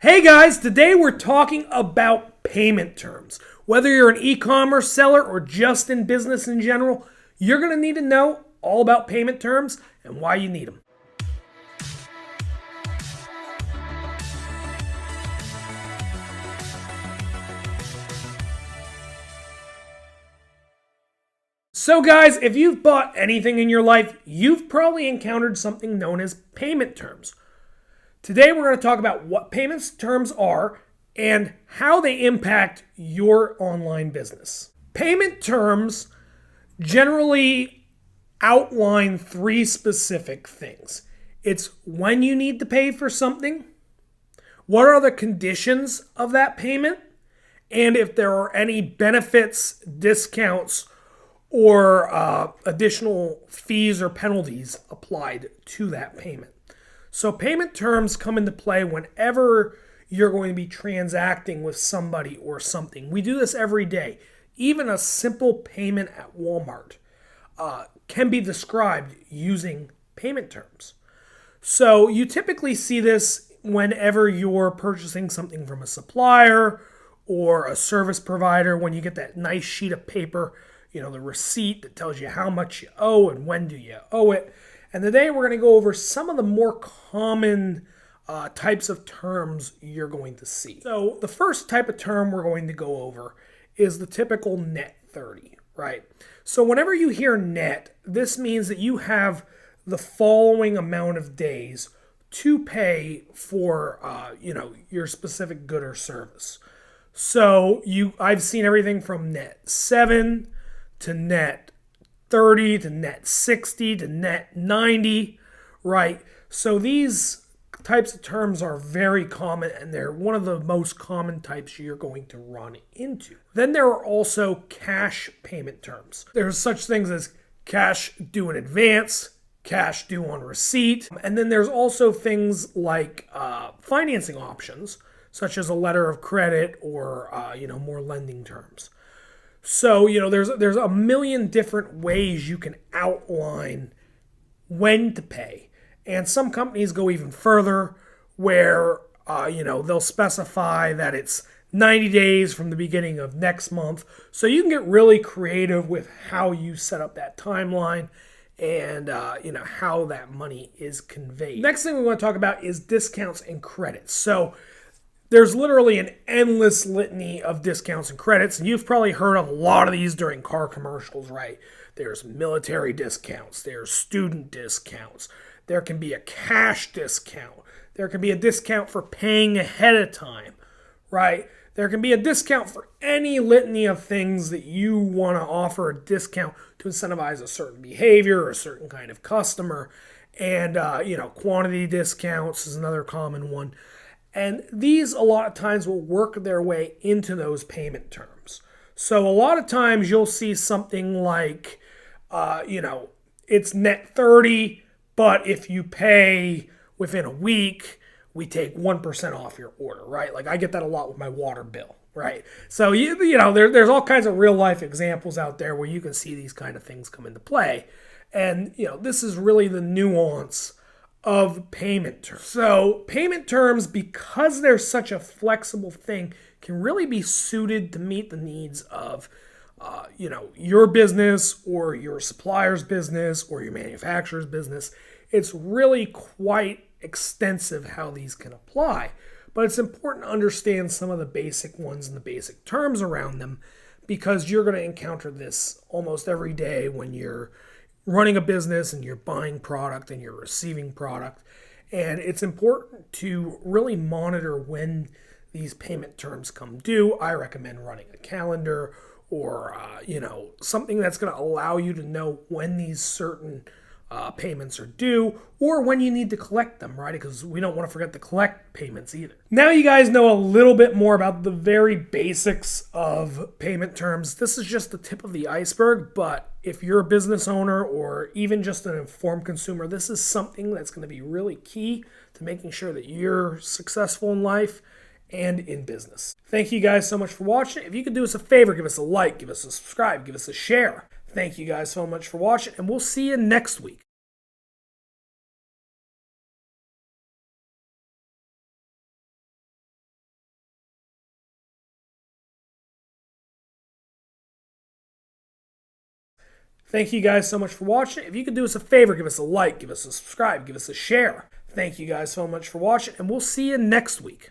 Hey guys, today we're talking about payment terms. Whether you're an e-commerce seller or just in business in general, you're going to need to know all about payment terms and why you need them. So guys, if you've bought anything in your life, you've probably encountered something known as payment terms. Today we're going to talk about what payment terms are and how they impact your online business. Payment terms generally outline three specific things. It's when you need to pay for something, what are the conditions of that payment, and if there are any benefits, discounts, or additional fees or penalties applied to that payment. So payment terms come into play whenever you're going to be transacting with somebody or something. We do this every day. Even a simple payment at Walmart can be described using payment terms. So you typically see this whenever you're purchasing something from a supplier or a service provider, when you get that nice sheet of paper, the receipt that tells you how much you owe and when do you owe it. And today we're going to go over some of the more common types of terms you're going to see. So the first type of term we're going to go over is the typical net 30, right? So whenever you hear net, this means that you have the following amount of days to pay for your specific good or service. So I've seen everything from net 7 to net 30 to net 60 to net 90, right? So these types of terms are very common, and they're one of the most common types you're going to run into. Then there are also cash payment terms. There's such things as cash due in advance, cash due on receipt, and then there's also things like financing options, such as a letter of credit or more lending terms. So, there's a million different ways you can outline when to pay. And some companies go even further where, they'll specify that it's 90 days from the beginning of next month. So you can get really creative with how you set up that timeline and, how that money is conveyed. Next thing we want to talk about is discounts and credits. So there's literally an endless litany of discounts and credits, and you've probably heard of a lot of these during car commercials, right? There's military discounts, there's student discounts, there can be a cash discount, there can be a discount for paying ahead of time, right? There can be a discount for any litany of things that you want to offer a discount to incentivize a certain behavior or a certain kind of customer. And, quantity discounts is another common one. And these a lot of times will work their way into those payment terms. So a lot of times you'll see something like, it's net 30, but if you pay within a week, we take 1% off your order, right? Like I get that a lot with my water bill, right? So, there's all kinds of real life examples out there where you can see these kind of things come into play. And, this is really the nuance of payment terms. So payment terms, because they're such a flexible thing, can really be suited to meet the needs of your business or your supplier's business or your manufacturer's business. It's really quite extensive how these can apply, but it's important to understand some of the basic ones and the basic terms around them, because you're going to encounter this almost every day when you're running a business and you're buying product and you're receiving product. And it's important to really monitor when these payment terms come due. I recommend running a calendar or, something that's going to allow you to know when these certain payments are due or when you need to collect them, right? Because we don't want to forget to collect payments either. Now you guys know a little bit more about the very basics of payment terms. This is just the tip of the iceberg, but if you're a business owner or even just an informed consumer, this is something that's going to be really key to making sure that you're successful in life and in business. Thank you guys so much for watching. If you could do us a favor, give us a like, give us a subscribe, give us a share. Thank you guys so much for watching, and we'll see you next week. Thank you guys so much for watching. If you could do us a favor, give us a like, give us a subscribe, give us a share. Thank you guys so much for watching, and we'll see you next week.